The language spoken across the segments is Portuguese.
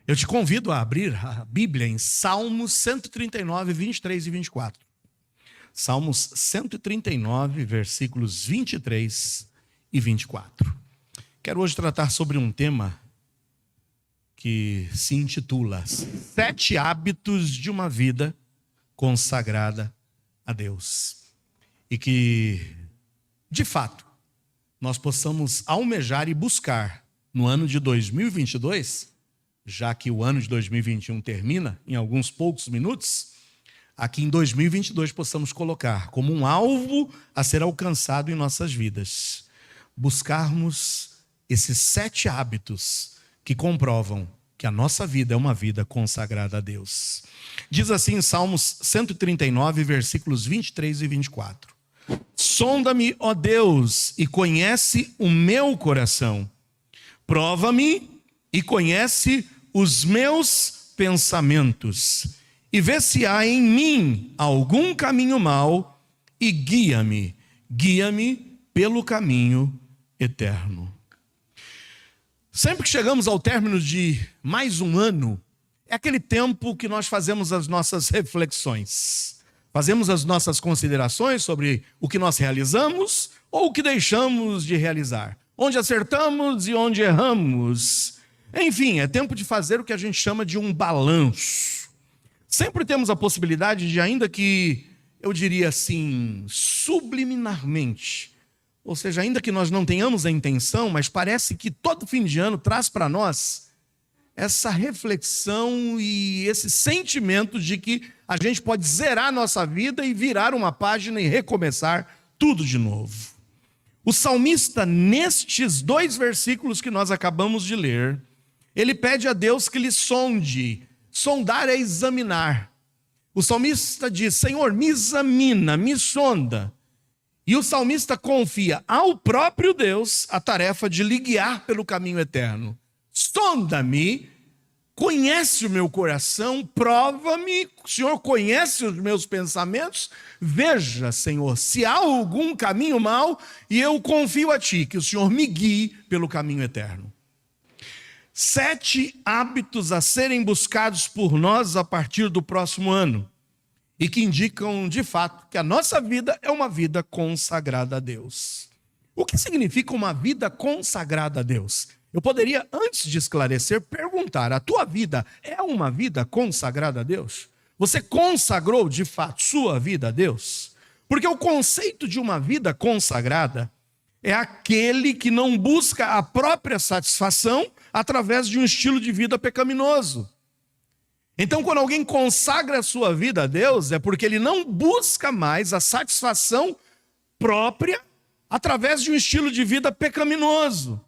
Eu te convido a abrir a Bíblia em Salmos 139, 23 e 24. Salmos 139, versículos 23 e 24. Quero hoje tratar sobre um tema que se intitula 7 hábitos de uma vida consagrada a Deus. E que, de fato, nós possamos almejar e buscar no ano de 2022, já que o ano de 2021 termina em alguns poucos minutos, aqui em 2022 possamos colocar como um alvo a ser alcançado em nossas vidas. Buscarmos esses 7 hábitos que comprovam que a nossa vida é uma vida consagrada a Deus. Diz assim em Salmos 139, versículos 23 e 24. Sonda-me, ó Deus, e conhece o meu coração. Prova-me e conhece os meus pensamentos. E vê se há em mim algum caminho mau e guia-me pelo caminho eterno. Sempre que chegamos ao término de mais um ano, é aquele tempo que nós fazemos as nossas reflexões. Fazemos as nossas considerações sobre o que nós realizamos ou o que deixamos de realizar. Onde acertamos e onde erramos. Enfim, é tempo de fazer o que a gente chama de um balanço. Sempre temos a possibilidade de, ainda que, eu diria assim, subliminarmente, ou seja, ainda que nós não tenhamos a intenção, mas parece que todo fim de ano traz para nós essa reflexão e esse sentimento de que a gente pode zerar a nossa vida e virar uma página e recomeçar tudo de novo. O salmista, nestes 2 versículos que nós acabamos de ler, ele pede a Deus que lhe sonde. Sondar é examinar. O salmista diz: Senhor, me examina, me sonda. E o salmista confia ao próprio Deus a tarefa de lhe guiar pelo caminho eterno. Sonda-me, conhece o meu coração, prova-me, o Senhor conhece os meus pensamentos. Veja, Senhor, se há algum caminho mau, e eu confio a Ti, que o Senhor me guie pelo caminho eterno. 7 hábitos a serem buscados por nós a partir do próximo ano, e que indicam, de fato, que a nossa vida é uma vida consagrada a Deus. O que significa uma vida consagrada a Deus? Eu poderia, antes de esclarecer, perguntar: a tua vida é uma vida consagrada a Deus? Você consagrou, de fato, sua vida a Deus? Porque o conceito de uma vida consagrada é aquele que não busca a própria satisfação através de um estilo de vida pecaminoso. Então, quando alguém consagra a sua vida a Deus, é porque ele não busca mais a satisfação própria através de um estilo de vida pecaminoso.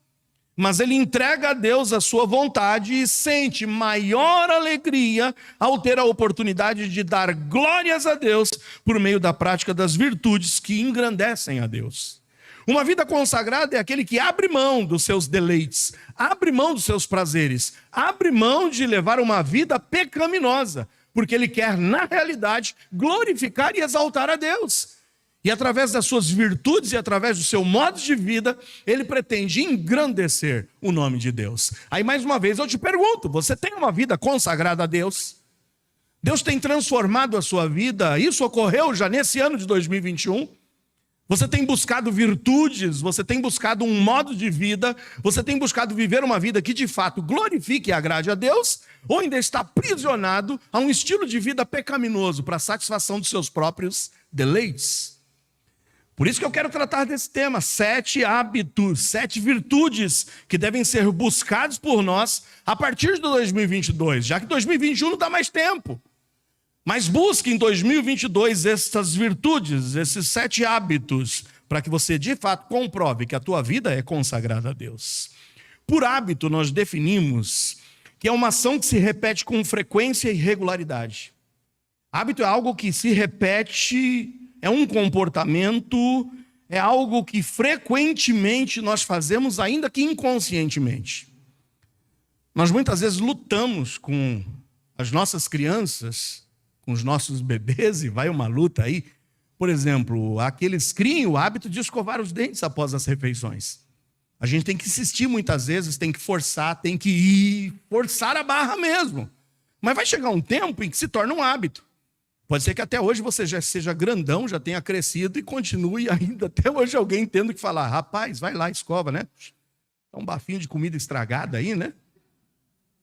Mas ele entrega a Deus a sua vontade e sente maior alegria ao ter a oportunidade de dar glórias a Deus por meio da prática das virtudes que engrandecem a Deus. Uma vida consagrada é aquele que abre mão dos seus deleites, abre mão dos seus prazeres, abre mão de levar uma vida pecaminosa, porque ele quer, na realidade, glorificar e exaltar a Deus. E através das suas virtudes e através do seu modo de vida, ele pretende engrandecer o nome de Deus. Aí, mais uma vez, eu te pergunto: você tem uma vida consagrada a Deus? Deus tem transformado a sua vida? Isso ocorreu já nesse ano de 2021? Você tem buscado virtudes, você tem buscado um modo de vida, você tem buscado viver uma vida que de fato glorifique e agrade a Deus, ou ainda está aprisionado a um estilo de vida pecaminoso para a satisfação dos seus próprios deleites? Por isso que eu quero tratar desse tema: 7 hábitos, 7 virtudes que devem ser buscados por nós a partir de 2022, já que 2021 não dá mais tempo. Mas busque em 2022 estas virtudes, esses 7 hábitos, para que você de fato comprove que a tua vida é consagrada a Deus. Por hábito, nós definimos que é uma ação que se repete com frequência e regularidade. Hábito é algo que se repete, é um comportamento, é algo que frequentemente nós fazemos, ainda que inconscientemente. Nós muitas vezes lutamos com as nossas crianças, com os nossos bebês, e vai uma luta aí. Por exemplo, aqueles criam o hábito de escovar os dentes após as refeições. A gente tem que insistir muitas vezes, tem que forçar, tem que ir, forçar a barra mesmo. Mas vai chegar um tempo em que se torna um hábito. Pode ser que até hoje você já seja grandão, já tenha crescido e continue ainda até hoje alguém tendo que falar, rapaz, vai lá, escova, né? Tá um bafinho de comida estragada aí, né?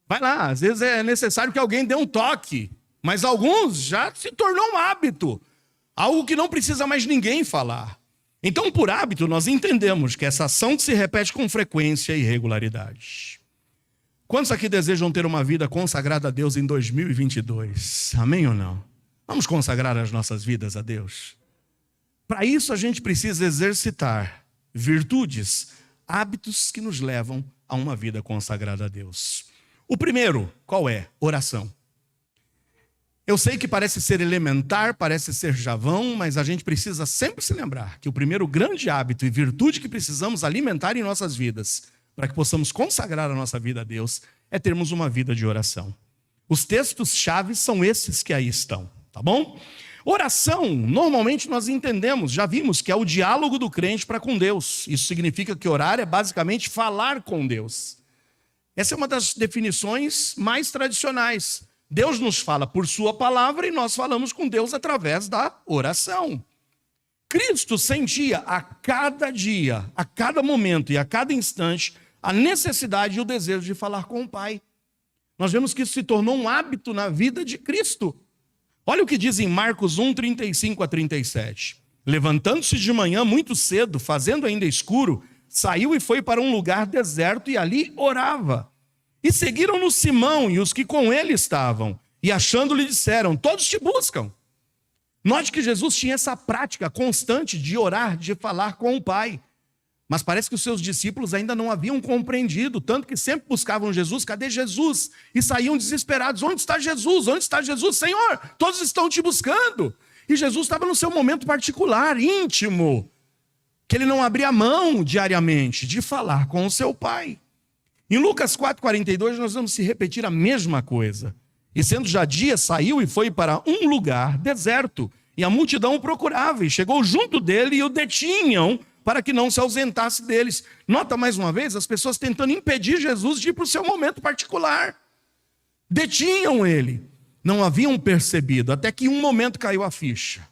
Vai lá, às vezes é necessário que alguém dê um toque. Mas alguns já se tornou um hábito. Algo que não precisa mais ninguém falar. Então, por hábito, nós entendemos que essa ação se repete com frequência e regularidade. Quantos aqui desejam ter uma vida consagrada a Deus em 2022? Amém ou não? Vamos consagrar as nossas vidas a Deus. Para isso, a gente precisa exercitar virtudes, hábitos que nos levam a uma vida consagrada a Deus. O primeiro, qual é? Oração. Eu sei que parece ser elementar, parece ser javão, mas a gente precisa sempre se lembrar que o primeiro grande hábito e virtude que precisamos alimentar em nossas vidas, para que possamos consagrar a nossa vida a Deus, é termos uma vida de oração. Os textos-chave são esses que aí estão, tá bom? Oração, normalmente nós entendemos, já vimos que é o diálogo do crente para com Deus. Isso significa que orar é basicamente falar com Deus. Essa é uma das definições mais tradicionais. Deus nos fala por sua palavra e nós falamos com Deus através da oração. Cristo sentia a cada dia, a cada momento e a cada instante a necessidade e o desejo de falar com o Pai. Nós vemos que isso se tornou um hábito na vida de Cristo. Olha o que diz em Marcos 1, 35 a 37. Levantando-se de manhã muito cedo, fazendo ainda escuro, saiu e foi para um lugar deserto e ali orava. E seguiram-no Simão e os que com ele estavam, e achando-lhe disseram, todos te buscam. Note que Jesus tinha essa prática constante de orar, de falar com o Pai. Mas parece que os seus discípulos ainda não haviam compreendido, tanto que sempre buscavam Jesus, cadê Jesus? E saíam desesperados, onde está Jesus? Onde está Jesus? Senhor, todos estão te buscando. E Jesus estava no seu momento particular, íntimo, que ele não abria mão diariamente de falar com o seu Pai. Em Lucas 4,42 nós vamos se repetir a mesma coisa. E sendo já dia, saiu e foi para um lugar deserto. E a multidão o procurava e chegou junto dele e o detinham para que não se ausentasse deles. Nota mais uma vez as pessoas tentando impedir Jesus de ir para o seu momento particular. Detinham ele. Não haviam percebido, até que em um momento caiu a ficha.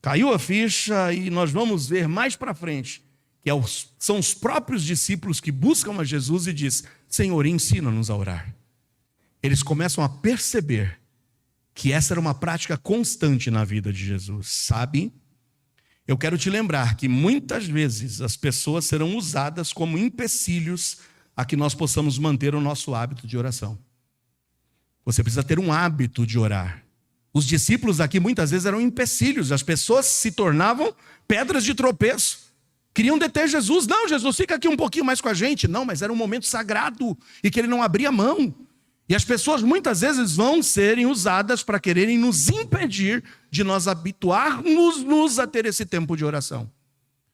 Caiu a ficha e nós vamos ver mais para frente que são os próprios discípulos que buscam a Jesus e diz, Senhor, ensina-nos a orar. Eles começam a perceber que essa era uma prática constante na vida de Jesus, sabe? Eu quero te lembrar que muitas vezes as pessoas serão usadas como empecilhos a que nós possamos manter o nosso hábito de oração. Você precisa ter um hábito de orar. Os discípulos aqui muitas vezes eram empecilhos, as pessoas se tornavam pedras de tropeço. Queriam deter Jesus. Não, Jesus, fica aqui um pouquinho mais com a gente. Não, mas era um momento sagrado e que ele não abria mão. E as pessoas muitas vezes vão serem usadas para quererem nos impedir de nós habituarmos-nos a ter esse tempo de oração.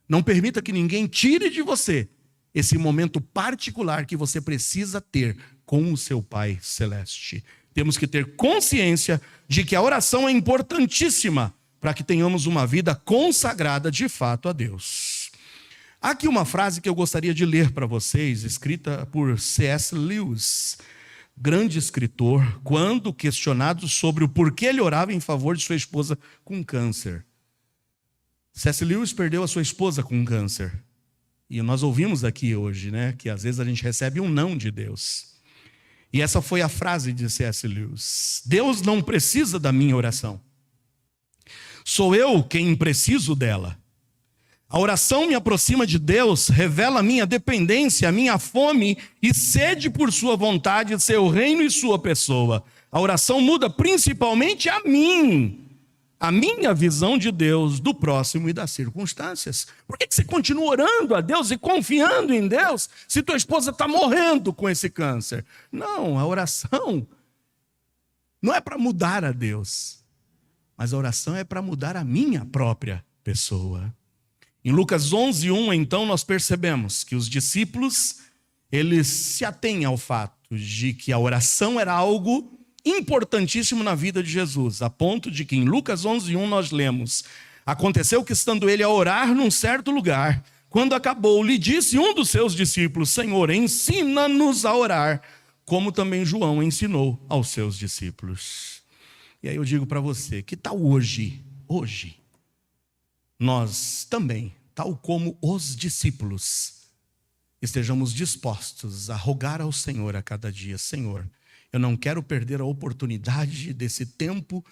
Não permita que ninguém tire de você esse momento particular que você precisa ter com o seu Pai Celeste. Temos que ter consciência de que a oração é importantíssima para que tenhamos uma vida consagrada de fato a Deus. Há aqui uma frase que eu gostaria de ler para vocês, escrita por C.S. Lewis, grande escritor, quando questionado sobre o porquê ele orava em favor de sua esposa com câncer. C.S. Lewis perdeu a sua esposa com câncer. E nós ouvimos aqui hoje, né, que às vezes a gente recebe um não de Deus. E essa foi a frase de C.S. Lewis. Deus não precisa da minha oração. Sou eu quem preciso dela. A oração me aproxima de Deus, revela a minha dependência, a minha fome e sede por sua vontade, seu reino e sua pessoa. A oração muda principalmente a minha visão de Deus, do próximo e das circunstâncias. Por que você continua orando a Deus e confiando em Deus se tua esposa está morrendo com esse câncer? Não, a oração não é para mudar a Deus, mas a oração é para mudar a minha própria pessoa. Em Lucas 11:1, então, nós percebemos que os discípulos, eles se atêm ao fato de que a oração era algo importantíssimo na vida de Jesus, a ponto de que em Lucas 11:1 nós lemos, aconteceu que estando ele a orar num certo lugar, Quando acabou, lhe disse um dos seus discípulos: Senhor, ensina-nos a orar, como também João ensinou aos seus discípulos. E aí eu digo para você, que tal hoje, nós também, tal como os discípulos, estejamos dispostos a rogar ao Senhor a cada dia: Senhor, eu não quero perder a oportunidade desse tempo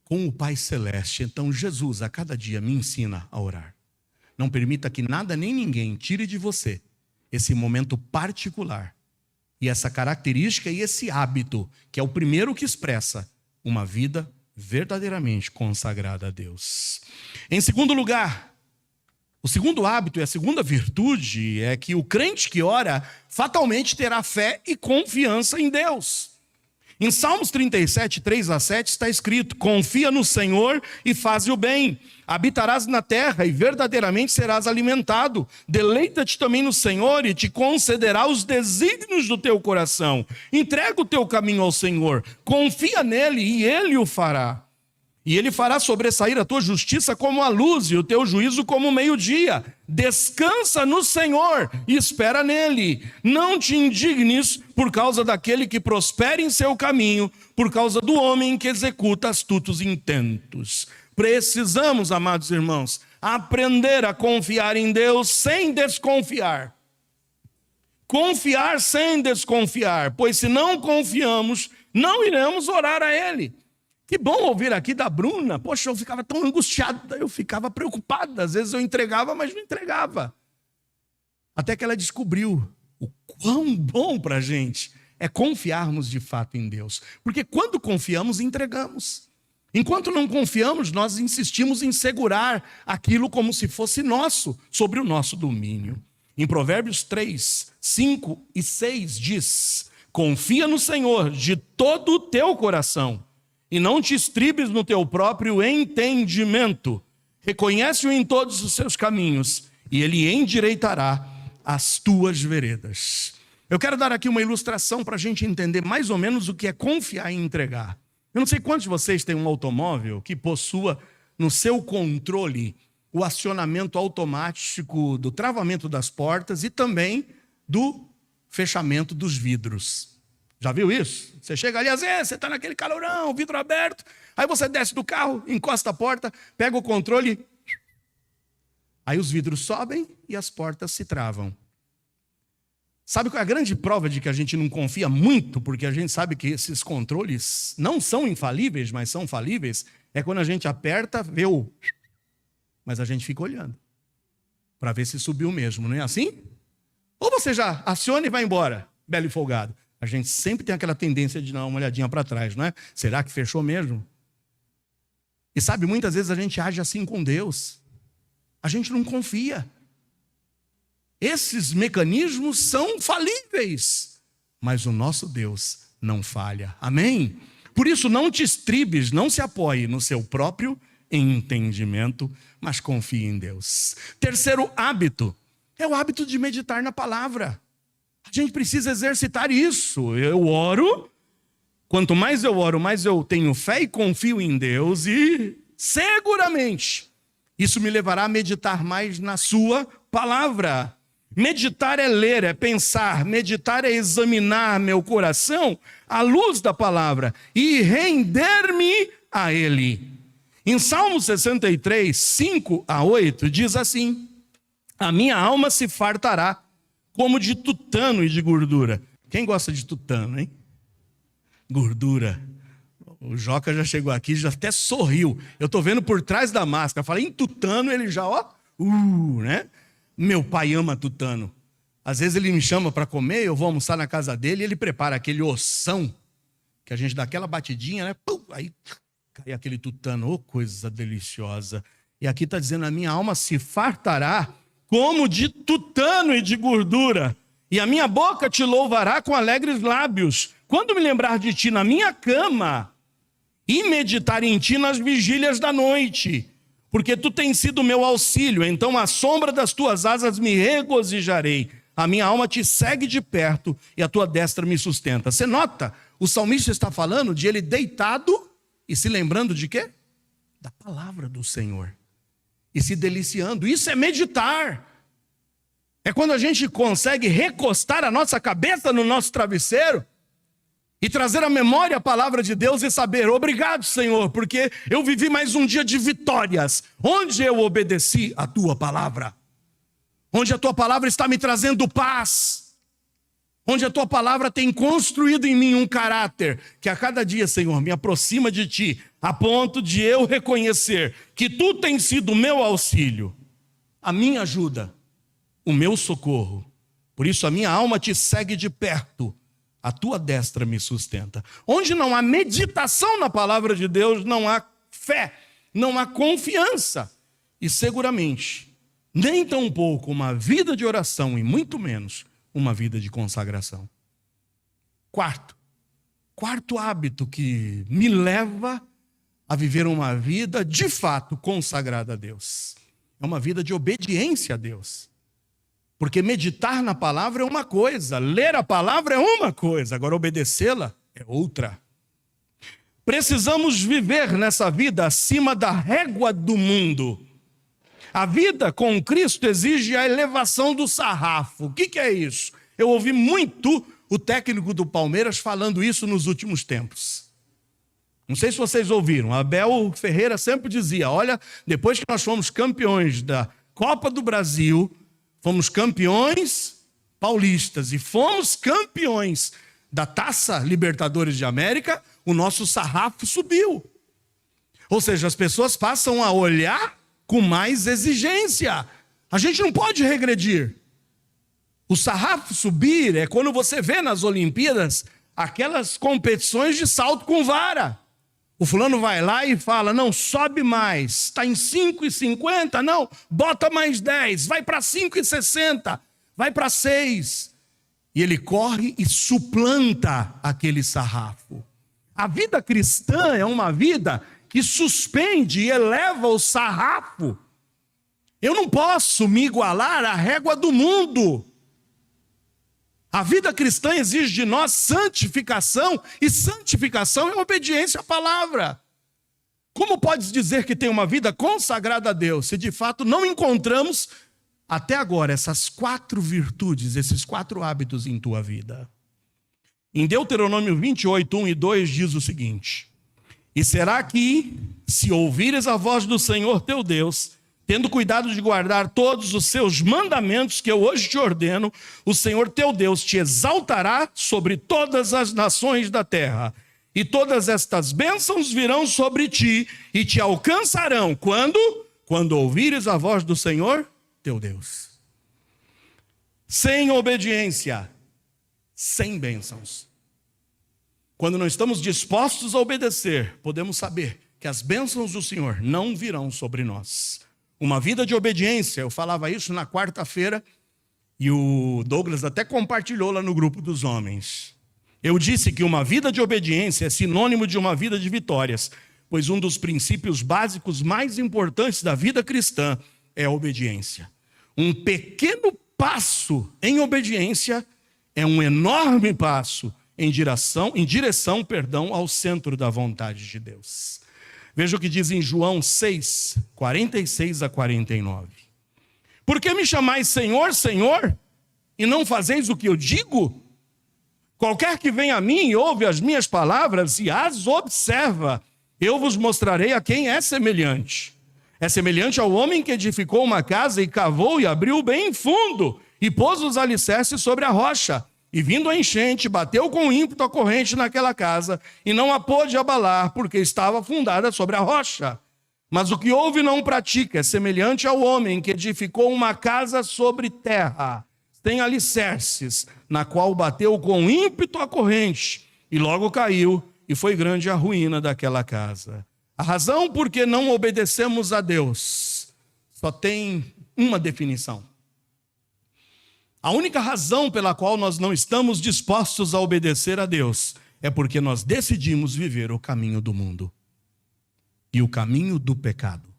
com o Pai Celeste. Então, Jesus, a cada dia me ensina a orar. Não permita que nada nem ninguém tire de você esse momento particular e essa característica e esse hábito, que é o primeiro que expressa uma vida verdadeiramente consagrada a Deus. Em segundo lugar, o segundo hábito e a segunda virtude é que o crente que ora fatalmente terá fé e confiança em Deus. Em Salmos 37, 3-7 está escrito: confia no Senhor e faze o bem, habitarás na terra e verdadeiramente serás alimentado. Deleita-te também no Senhor e te concederá os desígnios do teu coração. Entrega o teu caminho ao Senhor, confia nele e ele o fará. E ele fará sobressair a tua justiça como a luz e o teu juízo como o meio-dia. Descansa no Senhor e espera nele. Não te indignes por causa daquele que prospera em seu caminho, por causa do homem que executa astutos intentos. Precisamos, amados irmãos, aprender a confiar em Deus sem desconfiar. Confiar sem desconfiar, pois se não confiamos, não iremos orar a Ele. Que bom ouvir aqui da Bruna. Poxa, eu ficava tão angustiado, eu ficava preocupado. Às vezes eu entregava, mas não entregava. Até que ela descobriu o quão bom para a gente é confiarmos de fato em Deus. Porque quando confiamos, entregamos. Enquanto não confiamos, nós insistimos em segurar aquilo como se fosse nosso, sobre o nosso domínio. Em Provérbios 3, 5 e 6 diz: confia no Senhor de todo o teu coração e não te estribes no teu próprio entendimento. Reconhece-o em todos os seus caminhos e ele endireitará as tuas veredas. Eu quero dar aqui uma ilustração para a gente entender mais ou menos o que é confiar e entregar. Eu não sei quantos de vocês têm um automóvel que possua no seu controle o acionamento automático do travamento das portas e também do fechamento dos vidros. Já viu isso? Você chega ali, às vezes, você está naquele calorão, vidro aberto, aí você desce do carro, encosta a porta, pega o controle, aí os vidros sobem e as portas se travam. Sabe qual é a grande prova de que a gente não confia muito, porque a gente sabe que esses controles não são infalíveis, mas são falíveis? É quando a gente aperta, vê o... mas a gente fica olhando, para ver se subiu mesmo, não é assim? Ou você já aciona e vai embora, belo e folgado. A gente sempre tem aquela tendência de dar uma olhadinha para trás, não é? Será que fechou mesmo? E sabe, muitas vezes a gente age assim com Deus. A gente não confia. Esses mecanismos são falíveis, mas o nosso Deus não falha. Amém? Por isso, não te estribes, não se apoie no seu próprio entendimento, mas confie em Deus. Terceiro hábito é o hábito de meditar na palavra. A gente precisa exercitar isso. Eu oro, quanto mais eu oro, mais eu tenho fé e confio em Deus e seguramente isso me levará a meditar mais na sua palavra. Meditar é ler, é pensar. Meditar é examinar meu coração à luz da palavra e render-me a Ele. Em Salmo 63, 5-8, diz assim: a minha alma se fartará como de tutano e de gordura. Quem gosta de tutano, hein? Gordura. O Joca já chegou aqui, já até sorriu. Eu estou vendo por trás da máscara. Falei em tutano, ele já, né? Meu pai ama tutano. Às vezes ele me chama para comer, eu vou almoçar na casa dele e ele prepara aquele ossão, que a gente dá aquela batidinha, né? Pum, aí cai aquele tutano, coisa deliciosa. E aqui está dizendo, a minha alma se fartará como de tutano e de gordura, e a minha boca te louvará com alegres lábios, quando me lembrar de ti na minha cama, e meditar em ti nas vigílias da noite, porque tu tens sido meu auxílio, então à sombra das tuas asas me regozijarei, a minha alma te segue de perto, e a tua destra me sustenta. Você nota, o salmista está falando de ele deitado, e se lembrando de quê? Da palavra do Senhor. E se deliciando. Isso é meditar. É quando a gente consegue recostar a nossa cabeça no nosso travesseiro e trazer à memória a palavra de Deus e saber: obrigado, Senhor, porque eu vivi mais um dia de vitórias, onde eu obedeci a tua palavra, onde a tua palavra está me trazendo paz, onde a tua palavra tem construído em mim um caráter que a cada dia, Senhor, me aproxima de ti, a ponto de eu reconhecer que tu tens sido o meu auxílio, a minha ajuda, o meu socorro. Por isso a minha alma te segue de perto, a tua destra me sustenta. Onde não há meditação na palavra de Deus, não há fé, não há confiança. E seguramente, nem tampouco uma vida de oração e muito menos uma vida de consagração. Quarto hábito que me leva a viver uma vida de fato consagrada a Deus. É uma vida de obediência a Deus. Porque meditar na palavra é uma coisa, ler a palavra é uma coisa, agora obedecê-la é outra. Precisamos viver nessa vida acima da régua do mundo. A vida com Cristo exige a elevação do sarrafo. O que é isso? Eu ouvi muito o técnico do Palmeiras falando isso nos últimos tempos. Não sei se vocês ouviram, Abel Ferreira sempre dizia: olha, depois que nós fomos campeões da Copa do Brasil, fomos campeões paulistas e fomos campeões da Taça Libertadores de América, o nosso sarrafo subiu. Ou seja, as pessoas passam a olhar com mais exigência. A gente não pode regredir. O sarrafo subir é quando você vê nas Olimpíadas aquelas competições de salto com vara. O fulano vai lá e fala: não, sobe mais, está em 5,50, não, bota mais 10, vai para 5,60, vai para 6. E ele corre e suplanta aquele sarrafo. A vida cristã é uma vida que suspende e eleva o sarrafo. Eu não posso me igualar à régua do mundo. A vida cristã exige de nós santificação, e santificação é obediência à palavra. Como podes dizer que tem uma vida consagrada a Deus, se de fato não encontramos até agora essas 4 virtudes, esses 4 hábitos em tua vida? Em Deuteronômio 28, 1 e 2 diz o seguinte: e será que, se ouvires a voz do Senhor teu Deus, tendo cuidado de guardar todos os seus mandamentos que eu hoje te ordeno, o Senhor teu Deus te exaltará sobre todas as nações da terra. E todas estas bênçãos virão sobre ti e te alcançarão. Quando? Quando ouvires a voz do Senhor teu Deus. Sem obediência, sem bênçãos. Quando não estamos dispostos a obedecer, podemos saber que as bênçãos do Senhor não virão sobre nós. Uma vida de obediência, eu falava isso na quarta-feira, e o Douglas até compartilhou lá no grupo dos homens. Eu disse que uma vida de obediência é sinônimo de uma vida de vitórias, pois um dos princípios básicos mais importantes da vida cristã é a obediência. Um pequeno passo em obediência é um enorme passo em direção, ao centro da vontade de Deus. Veja o que diz em João 6, 46 a 49. Por que me chamais Senhor, Senhor, e não fazeis o que eu digo? Qualquer que venha a mim e ouve as minhas palavras e as observa, eu vos mostrarei a quem é semelhante. É semelhante ao homem que edificou uma casa e cavou e abriu bem fundo e pôs os alicerces sobre a rocha. E vindo a enchente, bateu com ímpeto a corrente naquela casa, e não a pôde abalar, porque estava fundada sobre a rocha. Mas o que ouve e não pratica é semelhante ao homem que edificou uma casa sobre terra, tem alicerces, na qual bateu com ímpeto a corrente, e logo caiu, e foi grande a ruína daquela casa. A razão por que não obedecemos a Deus só tem uma definição. A única razão pela qual nós não estamos dispostos a obedecer a Deus é porque nós decidimos viver o caminho do mundo e o caminho do pecado.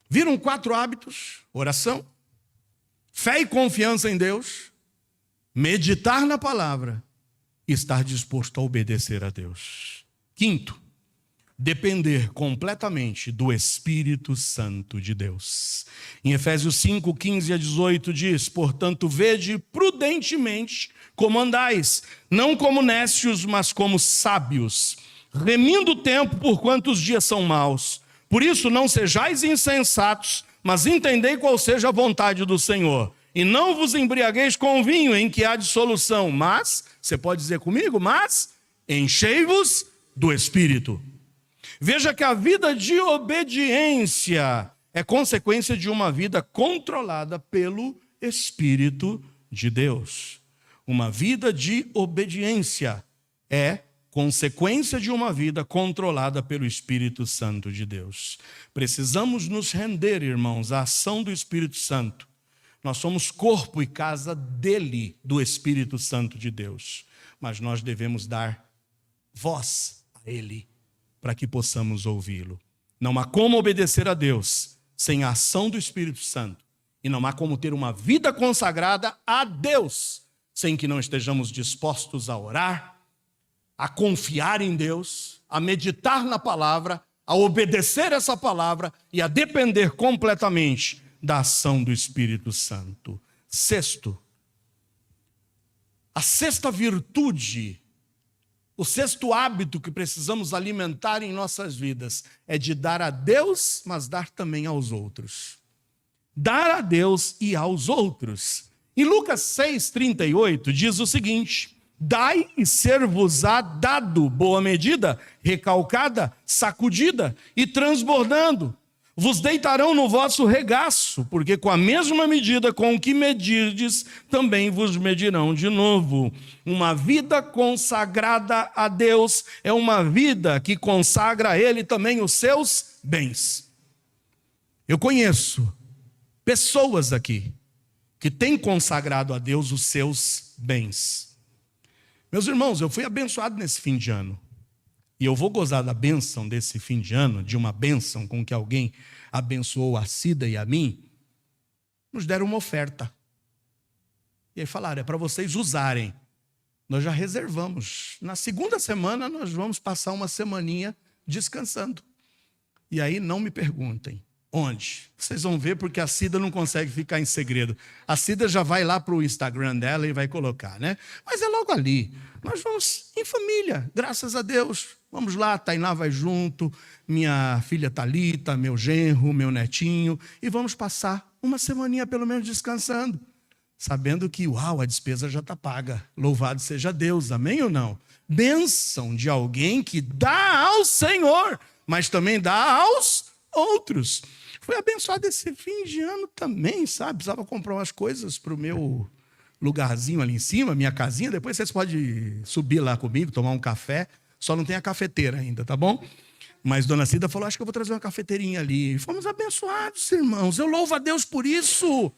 Viram 4 hábitos? Oração, fé e confiança em Deus, meditar na palavra e estar disposto a obedecer a Deus. 5º, depender completamente do Espírito Santo de Deus. Em Efésios 5, 15 a 18 diz: portanto, vede prudentemente como andais, não como necios, mas como sábios, remindo o tempo, porquanto os dias são maus. Por isso, não sejais insensatos, mas entendei qual seja a vontade do Senhor. E não vos embriagueis com vinho, em que há dissolução, mas, você pode dizer comigo, mas enchei-vos do Espírito. Veja que a vida de obediência é consequência de uma vida controlada pelo Espírito de Deus. Uma vida de obediência é consequência de uma vida controlada pelo Espírito Santo de Deus. Precisamos nos render, irmãos, à ação do Espírito Santo. Nós somos corpo e casa dele, do Espírito Santo de Deus. Mas nós devemos dar voz a ele, para que possamos ouvi-lo. Não há como obedecer a Deus sem a ação do Espírito Santo. E não há como ter uma vida consagrada a Deus sem que não estejamos dispostos a orar, a confiar em Deus, a meditar na palavra, a obedecer essa palavra e a depender completamente da ação do Espírito Santo. Sexto, a sexta virtude, o sexto hábito que precisamos alimentar em nossas vidas é de dar a Deus, mas dar também aos outros. Dar a Deus e aos outros. Em Lucas 6,38 diz o seguinte: dai e ser-vos-á dado, boa medida, recalcada, sacudida e transbordando. Vos deitarão no vosso regaço, porque com a mesma medida com que medirdes, também vos medirão de novo. Uma vida consagrada a Deus é uma vida que consagra a Ele também os seus bens. Eu conheço pessoas aqui que têm consagrado a Deus os seus bens. Meus irmãos, eu fui abençoado nesse fim de ano. E eu vou gozar da bênção desse fim de ano, de uma bênção com que alguém abençoou a Cida e a mim. Nos deram uma oferta. E aí falaram, é para vocês usarem. Nós já reservamos. Na segunda semana nós vamos passar uma semaninha descansando. E aí não me perguntem onde. Vocês vão ver porque a Cida não consegue ficar em segredo. A Cida já vai lá para o Instagram dela e vai colocar, né? Mas é logo ali. Nós vamos em família, graças a Deus. Vamos lá, Tainá vai junto, minha filha Thalita, meu genro, meu netinho, e vamos passar uma semaninha pelo menos descansando, sabendo que, uau, a despesa já está paga. Louvado seja Deus, amém ou não? Bênção de alguém que dá ao Senhor, mas também dá aos outros. Fui abençoado esse fim de ano também, sabe? Precisava comprar umas coisas para o meu lugarzinho ali em cima, minha casinha. Depois vocês podem subir lá comigo, tomar um café. Só não tem a cafeteira ainda, tá bom? Mas Dona Cida falou, acho que eu vou trazer uma cafeteirinha ali. E fomos abençoados, irmãos. Eu louvo a Deus por isso.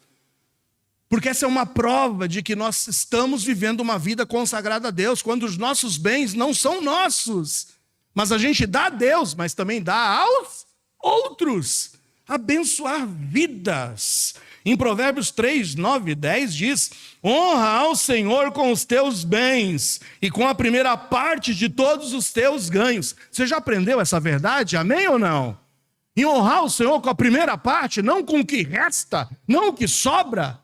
Porque essa é uma prova de que nós estamos vivendo uma vida consagrada a Deus, quando os nossos bens não são nossos. Mas a gente dá a Deus, mas também dá aos outros. Abençoar vidas. Em Provérbios 3, 9 e 10 diz, honra ao Senhor com os teus bens e com a primeira parte de todos os teus ganhos. Você já aprendeu essa verdade? Amém ou não? E honrar o Senhor com a primeira parte, não com o que resta, não o que sobra.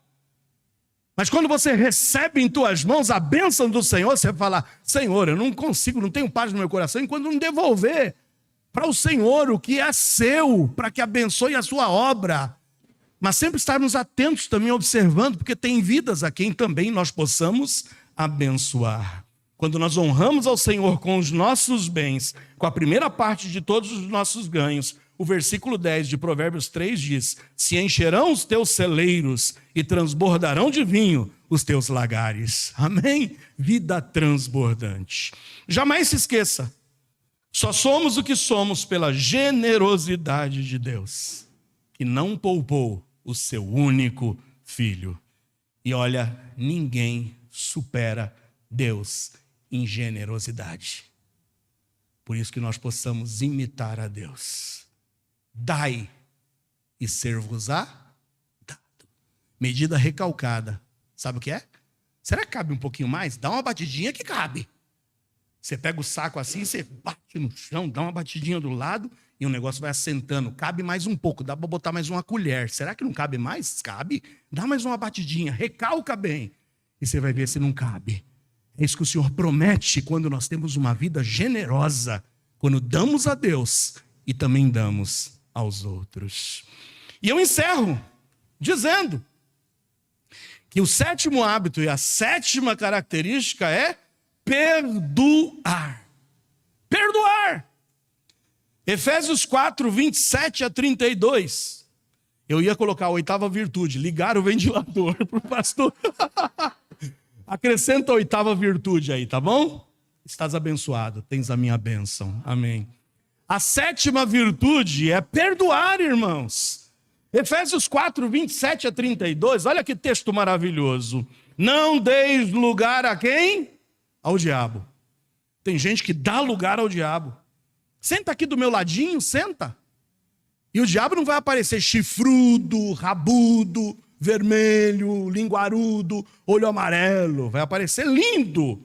Mas quando você recebe em tuas mãos a bênção do Senhor, você fala, Senhor, eu não consigo, não tenho paz no meu coração enquanto não devolver para o Senhor o que é seu, para que abençoe a sua obra. Mas sempre estarmos atentos também, observando, porque tem vidas a quem também nós possamos abençoar. Quando nós honramos ao Senhor com os nossos bens, com a primeira parte de todos os nossos ganhos, o versículo 10 de Provérbios 3 diz, se encherão os teus celeiros e transbordarão de vinho os teus lagares. Amém? Vida transbordante. Jamais se esqueça, só somos o que somos pela generosidade de Deus, que não poupou o seu único filho. E olha, ninguém supera Deus em generosidade. Por isso que nós possamos imitar a Deus. Dai e ser-vos-á dado. Medida recalcada. Sabe o que é? Será que cabe um pouquinho mais? Dá uma batidinha que cabe. Você pega o saco assim, você bate Aqui no chão, dá uma batidinha do lado e o negócio vai assentando. Cabe mais um pouco, dá para botar mais uma colher. Será que não cabe mais? Cabe. Dá mais uma batidinha, recalca bem. E você vai ver se não cabe. É isso que o Senhor promete quando nós temos uma vida generosa. Quando damos a Deus e também damos aos outros. E eu encerro dizendo que o sétimo hábito e a sétima característica é perdoar. Perdoar. Efésios 4, 27 a 32. Eu ia colocar a oitava virtude, ligar o ventilador para o pastor. Acrescenta a oitava virtude aí, tá bom? Estás abençoado, tens a minha bênção. Amém. A sétima virtude é perdoar, irmãos. Efésios 4, 27 a 32, olha que texto maravilhoso. Não deis lugar a quem? Ao diabo. Tem gente que dá lugar ao diabo. Senta aqui do meu ladinho, senta. E o diabo não vai aparecer chifrudo, rabudo, vermelho, linguarudo, olho amarelo. Vai aparecer lindo,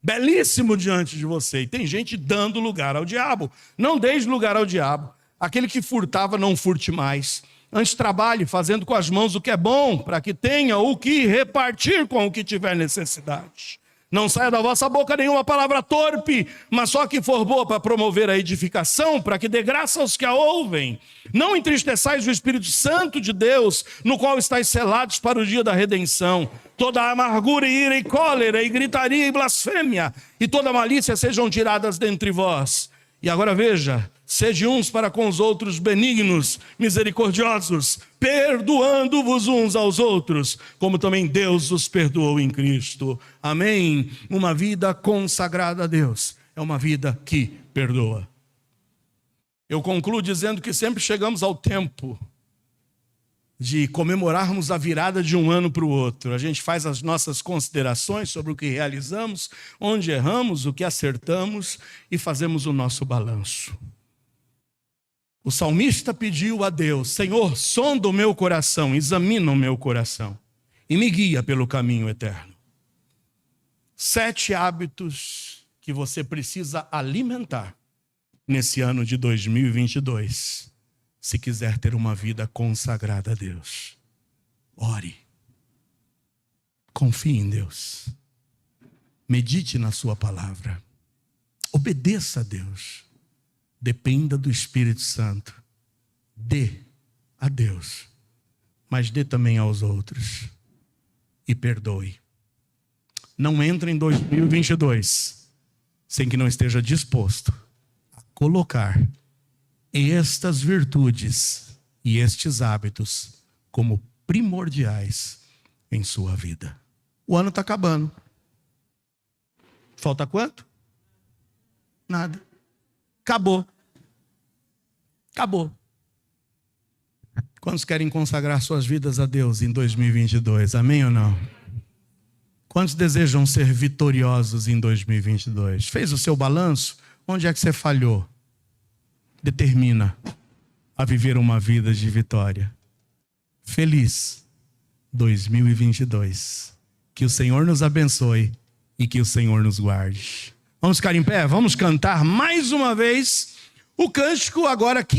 belíssimo diante de você. E tem gente dando lugar ao diabo. Não deis lugar ao diabo. Aquele que furtava, não furte mais. Antes trabalhe fazendo com as mãos o que é bom, para que tenha o que repartir com o que tiver necessidade. Não saia da vossa boca nenhuma palavra torpe, mas só que for boa para promover a edificação, para que dê graça aos que a ouvem. Não entristeçais o Espírito Santo de Deus, no qual estáis selados para o dia da redenção. Toda amargura, e ira, e cólera, e gritaria, e blasfêmia, e toda malícia sejam tiradas dentre vós. E agora veja, sede uns para com os outros benignos, misericordiosos, perdoando-vos uns aos outros, como também Deus os perdoou em Cristo. Amém? Uma vida consagrada a Deus é uma vida que perdoa. Eu concluo dizendo que sempre chegamos ao tempo de comemorarmos a virada de um ano para o outro. A gente faz as nossas considerações sobre o que realizamos, onde erramos, o que acertamos e fazemos o nosso balanço. O salmista pediu a Deus: Senhor, sonda o meu coração, examina o meu coração e me guia pelo caminho eterno. 7 hábitos que você precisa alimentar nesse ano de 2022. Se quiser ter uma vida consagrada a Deus, ore, confie em Deus, medite na sua palavra, obedeça a Deus, dependa do Espírito Santo, dê a Deus, mas dê também aos outros e perdoe. Não entre em 2022 sem que não esteja disposto a colocar estas virtudes e estes hábitos como primordiais em sua vida. O ano está acabando. Falta quanto? Nada. Acabou. Acabou. Quantos querem consagrar suas vidas a Deus em 2022? Amém ou não? Quantos desejam ser vitoriosos em 2022? Fez o seu balanço? Onde é que você falhou? Determina a viver uma vida de vitória. Feliz 2022. Que o Senhor nos abençoe e que o Senhor nos guarde. Vamos ficar em pé? Vamos cantar mais uma vez o cântico agora 500.